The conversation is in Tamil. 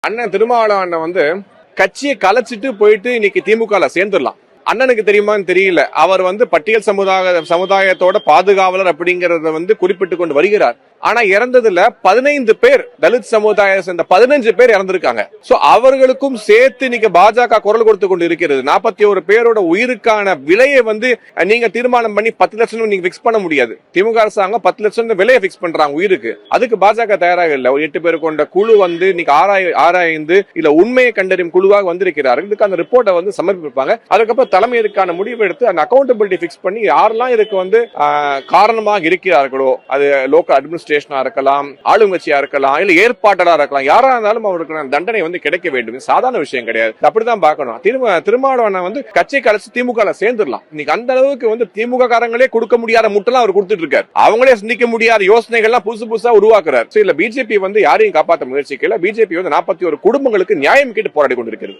அண்ணன் திருமாவளவன் வந்து கட்சியை கலைச்சிட்டு போயிட்டு இன்னைக்கு திமுக சேர்ந்துடலாம். அண்ணனுக்கு தெரியுமான்னு தெரியல. அவர் வந்து பட்டியல் சமுதாயத்தோட பாதுகாவலர் அப்படிங்கறத வந்து குறிப்பிட்டு கொண்டு வருகிறார். ஆனா இறந்ததுல 15 பேர் தலித் சமுதாயம் சேர்ந்த 15 பேர் இறந்திருக்காங்க. சோ அவர்களுக்கும் சேர்த்து இன்னைக்கு பாஜக குரல் கொடுத்து கொண்டு இருக்கிறது. 41 பேரோட உயிருக்கான விலையை வந்து நீங்க தீர்மானம் பண்ணி 10 லட்சம் நீங்க பிக்ஸ் பண்ண முடியாது. திமுக அரசாங்கம் 10 லட்சம் விலையை பிக்ஸ் பண்றாங்க உயிருக்கு. அதுக்கு பாஜக தயாராக இல்லை. ஒரு 8 பேர் கொண்ட குழு வந்து இன்னைக்கு ஆராய்ந்து இல்ல உண்மையை கண்டறியும் குழுவாக வந்திருக்கிறார்கள். இதுக்கு அந்த ரிப்போர்ட்டை வந்து சமர்ப்பிப்பாங்க. அதுக்கப்புறம் தலைமை இதுக்கான முடிவு எடுத்து அந்த அக்கௌண்டபிலிட்டி பிக்ஸ் பண்ணி யாரெல்லாம் இதுக்கு வந்து காரணமாக இருக்கிறார்களோ, அது லோக்கல் அட்மினிஸ்ட்ரேஷனா இருக்கலாம், ஆளுங்கட்சியா இருக்கலாம், இல்ல ஏற்பாட்டலா இருக்கலாம், யாரா இருந்தாலும் அவருக்கு தண்டனை வந்து கிடைக்க வேண்டும். சாதாரண விஷயம் கிடையாது. அப்படிதான் பார்க்கணும். திருமாவளவனை வந்து கட்சி கலைச்சு திமுக சேர்ந்துடலாம். இன்னைக்கு அந்த அளவுக்கு வந்து திமுக காரங்களே கொடுக்க முடியாத முட்டெல்லாம் அவர் கொடுத்துட்டு இருக்காரு. அவங்களே சிந்திக்க முடியாத யோசனைகள்லாம் புதுசா உருவாக்குறாரு. இல்ல பிஜேபி வந்து யாரையும் காப்பாற்ற முயற்சிக்கல. பிஜேபி வந்து 41 குடும்பங்களுக்கு நியாயம் கேட்டு போராடி கொண்டிருக்கிறது.